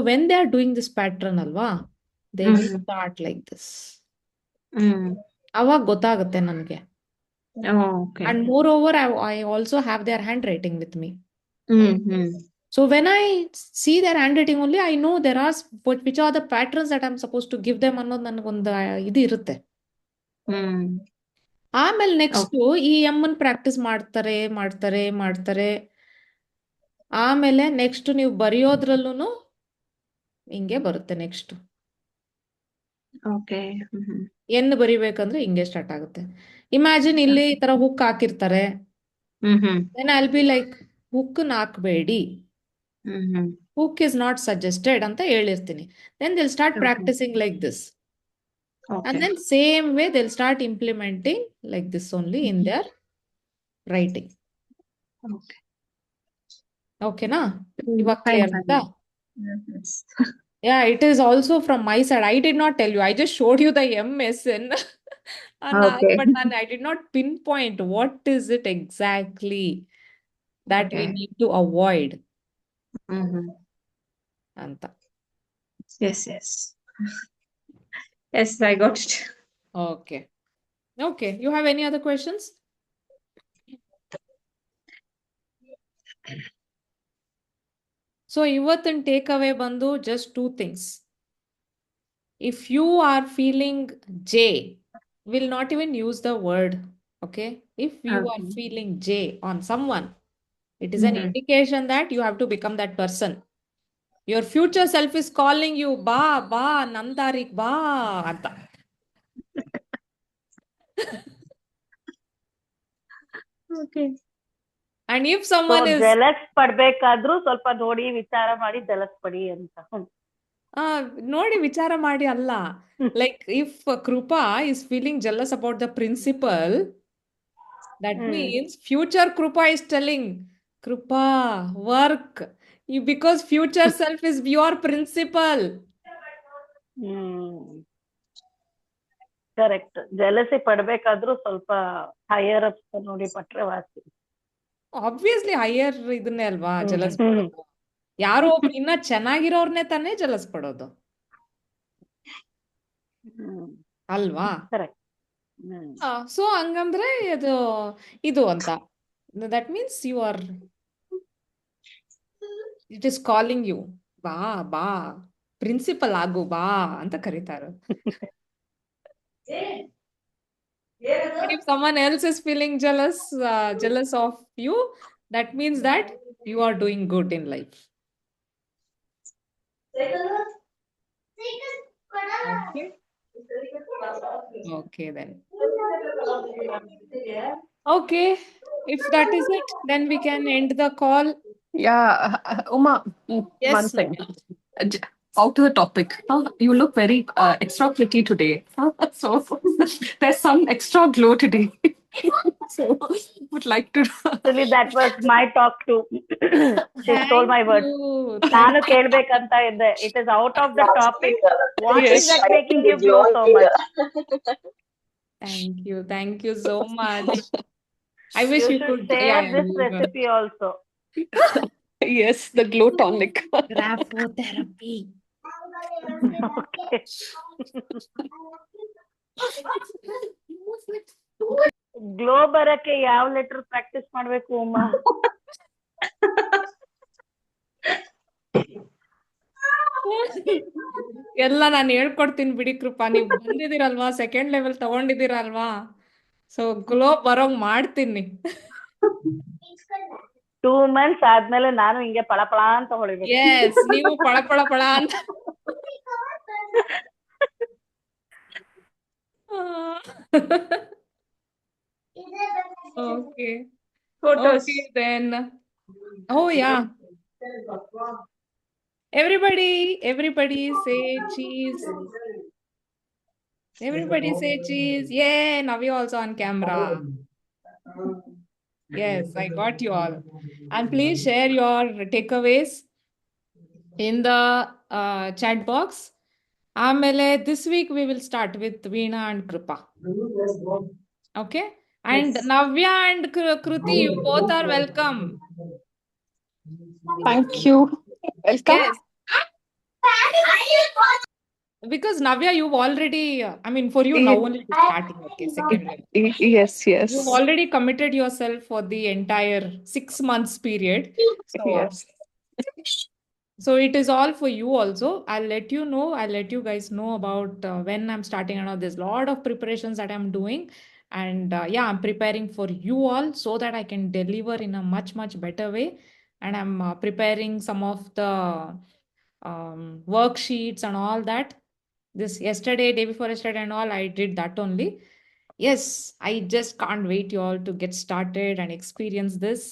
when they are doing this pattern alwa, they will start like this. ಅವಾಗ ಗೊತ್ತಾಗುತ್ತೆ ನನಗೆ. And moreover, I also have their handwriting with me. So when I see their handwriting only, I know there are which are the patterns that I'm supposed to give them ಅನ್ನೋದು ನನಗೊಂದು ಇದು ಇರುತ್ತೆ. ಆಮೇಲೆ next ಈ ಎಮ್ಮನ್ practice ಮಾಡ್ತಾರೆ. ಆಮೇಲೆ next ನೀವು ಬರೆಯೋದ್ರಲ್ಲೂ ಹಿಂಗೆ ಬರುತ್ತೆ. ನೆಕ್ಸ್ಟ್ ಎನ್ ಬರಿಬೇಕಂದ್ರೆ ಹಿಂಗೆ ಸ್ಟಾರ್ಟ್ ಆಗುತ್ತೆ. ಇಮ್ಯಾಜಿನ್ ಇಲ್ಲಿ ಈ ತರ ಹುಕ್ ಹಾಕಿರ್ತಾರೆ. Then I'll be like, hook ಹಾಕ್ಬೇಡಿ, ಹುಕ್ is not suggested ಅಂತ ಹೇಳಿರ್ತೀನಿ. Then they'll start practicing like this. And then same way they'll start implementing like this only in their writing. Okay na? ಇವಾಗ clear ಆಯ್ತಾ? Yeah, it is also from my side. I did not tell you. I just showed you the MSN. But I did not pinpoint what is it exactly that we need to avoid. Anta. Yes, I got it. Okay. You have any other questions? So ಇವತ್ತಿನ takeaway ಬಂದು just 2 things. If you are feeling J, will not even use the word. Okay? If you are feeling J on someone, it is an indication that you have to become that person. Your future self is calling you, ಬಾ ನಂದಾರಿಕ್ ಬಾ ಅಂತ. And if someone is jealous ಪಡ್ಬೇಕಾದ್ರೂ ಸ್ವಲ್ಪ ನೋಡಿ ವಿಚಾರ ಮಾಡಿ jealous ಪಡಿ ಅಂತ. ನೋಡಿ ವಿಚಾರ ಮಾಡಿ ಅಲ್ಲ. Like if Krupa is feeling jealous about the principal, that means future Krupa is telling, Krupa, work. Because future self is your principal. Correct. Jealousy ಪಡ್ಬೇಕಾದ್ರೂ ಸ್ವಲ್ಪ ಹೈಯರ್ ಅಪ್ ನೋಡಿ ಪಟ್ರೆ ವಾಸಿ. Obviously higher ಇದನ್ನೇ ಅಲ್ವಾ ಜಲಸ್ ಪಡೋದು. ಯಾರೋ ಒಬ್ರು ಇನ್ನ ಚೆನ್ನಾಗಿರೋರ್ನೇ ತಾನೇ ಜಲಸ್ ಪಡೋದು ಅಲ್ವಾ? ಕರೆಕ್ಟ್. ಸೊ ಹಂಗಂದ್ರೆ ಇದು ಅಂತ. That means you are, it is calling you, ಬಾ ಬಾ ಪ್ರಿನ್ಸಿಪಲ್ ಆಗು ಬಾ ಅಂತ ಕರೀತಾರೆ. But if someone else is feeling jealous of you, that means that you are doing good in life. Okay. Okay then. Okay. If that is it, then we can end the call. Yeah, Uma, Yes, one second. Out to the topic. You look very extra pretty today. So there's some extra glow today. So would like to. Actually, that was my talk too. She stole my words. ನಾನು ಕೇಳ್ಬೇಕಂತ ಇದ್ದೆ. It is out of the topic. What is that making you glow so much? Thank you so much. I wish you could share this recipe also. Yes, the glow tonic. Graphotherapy. Okay. Glow ಬರಕ್ಕೆ ಯಾವ letter practice ಮಾಡ್ಬೇಕು ಉಮಾ? ಎಲ್ಲ ನಾನು ಹೇಳ್ಕೊಡ್ತೀನಿ ಬಿಡಿ ಕೃಪಾ. ನೀವು ಬಂದಿದ್ದೀರಲ್ವಾ, second level ತಗೊಂಡಿದ್ದೀರಲ್ವಾ, so glow ಬರೋಂಗ್ ಮಾಡ್ತೀನಿ. 2 months ಆದ್ಮೇಲೆ ನಾನು ಹಿಂಗೆ ಪಳಪಳ ಅಂತ ಹೊಳಿಬೇಕು. ಎಸ್, ನೀವು ಪಳ ಪಳ ಪಳ ಅಂತ. Okay. Photos. Okay then. Oh yeah. Everybody say cheese. Everybody say cheese. Yeah, Navi also on camera. Yes, I got you all. And please share your takeaways in the chat box. Amele, this week we will start with Veena and Krupa. Okay? And Navya and Kruti, you both are welcome. Thank you. Welcome. Yes. Because Navya, you've already, I mean, for you now only to starting, okay, second level. Yes. You've already committed yourself for the entire 6 months period. So, Yes. so it is all for you also. I'll let you know. I'll let you guys know about when I'm starting. And there's a lot of preparations that I'm doing. And yeah, I'm preparing for you all so that I can deliver in a much, much better way. And I'm preparing some of the worksheets and all that. This yesterday, day before yesterday and all, I did that only. Yes, I just can't wait you all to get started and experience this.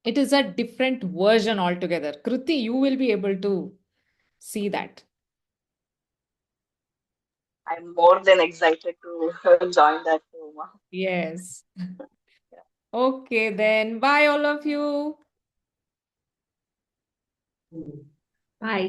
It is a different version altogether. Kruti, you will be able to see that. I'm more than excited to join that too. Yes. Okay, then. Bye, all of you. Bye.